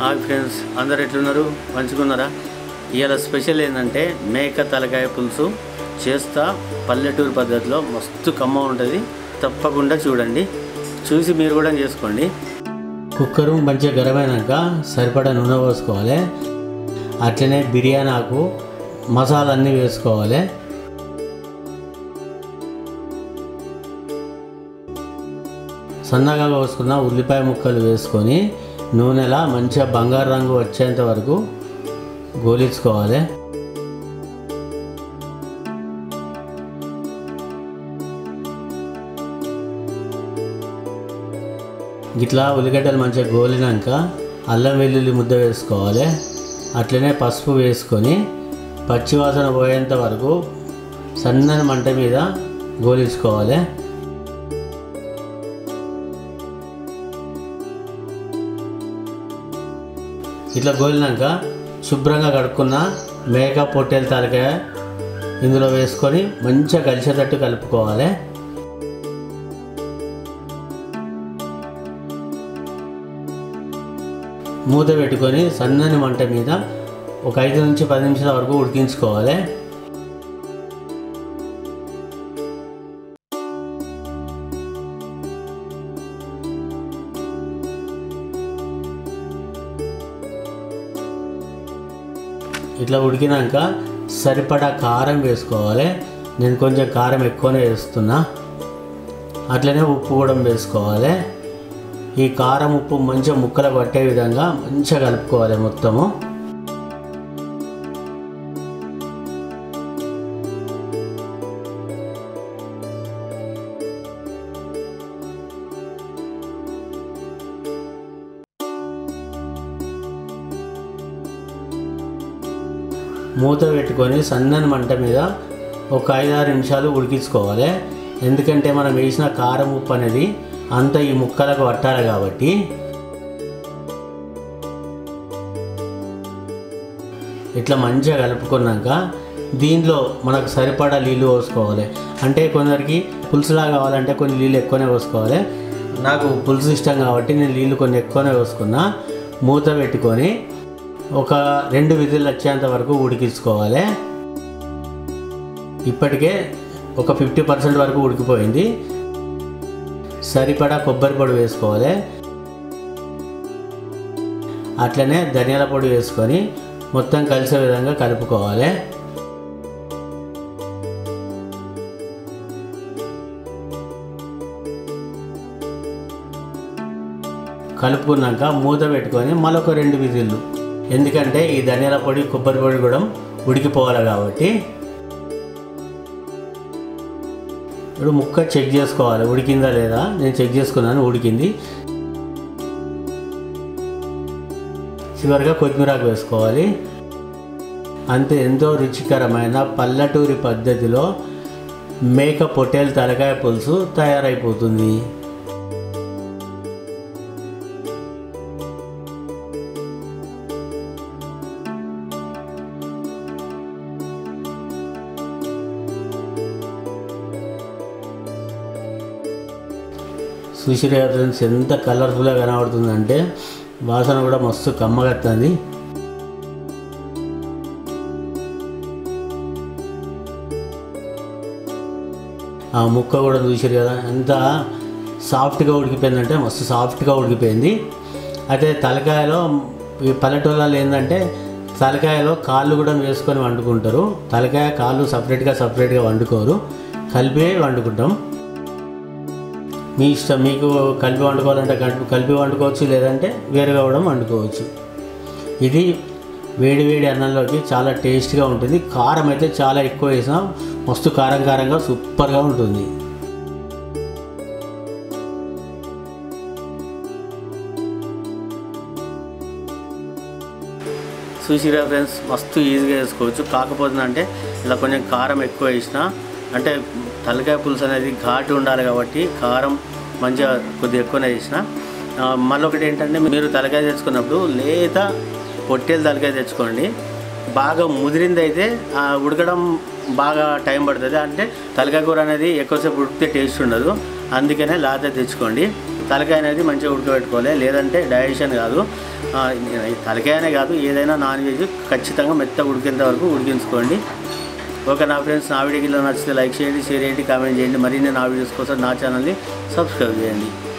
Hi friends, అందరు ఎట్లున్నారు? మంచిగున్నారా? ఇవాళ స్పెషల్ ఏంటంటే మేక తలకాయ పులుసు చేస్తా. పల్లెటూరు పద్ధతిలో మస్తు కమ్మ ఉంటుంది. తప్పకుండా చూడండి, చూసి మీరు కూడా చేసుకోండి. కుక్కరు మంచిగా గరమైనాక సరిపడా నూనె పోసుకోవాలి. అట్లనే బిర్యానీ ఆకు మసాలా అన్నీ వేసుకోవాలి. సన్నగా కోసుకున్న ఉల్లిపాయ ముక్కలు వేసుకొని నూనెలా మంచిగా బంగారు రంగు వచ్చేంత వరకు గోలించుకోవాలి. ఇట్లా ఉల్లిగడ్డలు మంచిగా గోలినాక అల్లం వెల్లుల్లి ముద్ద వేసుకోవాలి. అట్లనే పసుపు వేసుకొని పచ్చివాసన పోయేంత వరకు సన్నని మంట మీద గోలించుకోవాలి. ఇట్లా గోలినాక శుభ్రంగా కడుక్కున్న మేక పొట్టేల తలకాయ ఇందులో వేసుకొని మంచిగా కలిసేటట్టు కలుపుకోవాలి. మూత పెట్టుకొని సన్నని మంట మీద ఒక 5 నుంచి 10 నిమిషాల వరకు ఉడికించుకోవాలి. ఇట్లా ఉడికినాక సరిపడా కారం వేసుకోవాలి. నేను కొంచెం కారం ఎక్కువనే వేస్తున్నా. అట్లనే ఉప్పు కూడా వేసుకోవాలి. ఈ కారం ఉప్పు మంచిగా ముక్కలు పట్టే విధంగా మంచిగా కలుపుకోవాలి మొత్తము. మూత పెట్టుకొని సన్నని మంట మీద ఒక 5-6 నిమిషాలు ఉడికించుకోవాలి. ఎందుకంటే మనం వేసిన కారం ఉప్పు అనేది అంతా ఈ ముక్కలకు పట్టాలి కాబట్టి. ఇట్లా మంచిగా కలుపుకున్నాక దీనిలో మనకు సరిపడా నీళ్ళు పోసుకోవాలి. అంటే కొందరికి పులుసులా కావాలంటే కొన్ని నీళ్ళు ఎక్కువనే పోసుకోవాలి. నాకు పులుసు ఇష్టం కాబట్టి నేను నీళ్ళు కొన్ని ఎక్కువనే పోసుకున్నా. మూత పెట్టుకొని ఒక 2 విజిల్లు వచ్చేంత వరకు ఉడికించుకోవాలి. ఇప్పటికే ఒక 50% వరకు ఉడికిపోయింది. సరిపడా కొబ్బరి పొడి వేసుకోవాలి. అట్లనే ధనియాల పొడి వేసుకొని మొత్తం కలిసే విధంగా కలుపుకోవాలి. కలుపుకున్నాక మూత పెట్టుకొని మరొక 2 విజిల్లు. ఎందుకంటే ఈ ధనియాల పొడి కొబ్బరి పొడి కూడా ఉడికిపోవాలి కాబట్టి. ఇప్పుడు ముక్క చెక్ చేసుకోవాలి ఉడికిందా లేదా. నేను చెక్ చేసుకున్నాను, ఉడికింది. చివరిగా కొత్తిమీరాకు వేసుకోవాలి. అంతే, ఎంతో రుచికరమైన పల్లెటూరి పద్ధతిలో మేక పొట్టేల తలకాయ పులుసు తయారైపోతుంది. చూసిరే ఫ్రెండ్స్, ఎంత కలర్ఫుల్గా కనబడుతుందంటే వాసన కూడా మస్తు కమ్మగత్తుంది. ఆ ముక్క కూడా చూసిరు కదా ఎంత సాఫ్ట్గా ఉడికిపోయిందంటే మస్తు సాఫ్ట్గా ఉడికిపోయింది. అయితే తలకాయలో ఈ పల్లెటూళ్ళలో ఏంటంటే తలకాయలో కాళ్ళు కూడా వేసుకొని వండుకుంటారు. తలకాయ కాళ్ళు సపరేట్గా వండుకోరు, కలిపి వండుకుంటాం. మీ ఇష్టం, మీకు కలిపి వండుకోవాలంటే కలిపి వండుకోవచ్చు, లేదంటే వేరుగా కూడా వండుకోవచ్చు. ఇది వేడి అన్నంలోకి చాలా టేస్ట్గా ఉంటుంది. కారం అయితే చాలా ఎక్కువ వేసినా మస్తు కారంగా సూపర్గా ఉంటుంది. చూసిరా ఫ్రెండ్స్, మస్తు ఈజీగా వేసుకోవచ్చు. కాకపోతే అంటే ఇలా కొంచెం కారం ఎక్కువ వేసినా, అంటే తలకాయ పులుసు అనేది ఘాటు ఉండాలి కాబట్టి కారం మంచిగా కొద్దిగా ఎక్కువనే వేసిన. మళ్ళీ ఒకటి ఏంటంటే, మీరు తలకాయ తెచ్చుకున్నప్పుడు లేత పొట్టేలు తలకాయ తెచ్చుకోండి. బాగా ముదిరింది అయితే ఉడకడం బాగా టైం పడుతుంది. అంటే తలకాయ కూర అనేది ఎక్కువసేపు ఉడికితే టేస్ట్ ఉండదు. అందుకనే లేత తెచ్చుకోండి. తలకాయ అనేది మంచిగా ఉడకబెట్టుకోవాలి, లేదంటే డైజెషన్ కాదు. తలకాయనే కాదు, ఏదైనా నాన్ వెజ్ ఖచ్చితంగా మెత్తగా ఉడికేంత వరకు ఉడికించుకోండి. ఓకే నా ఫ్రెండ్స్, నా వీడియోకి నచ్చితే లైక్ చేయండి, షేర్ చేయండి, కామెంట్ చేయండి. మరిన్ని నా వీడియోస్ కోసం నా ఛానల్ని సబ్స్క్రైబ్ చేయండి.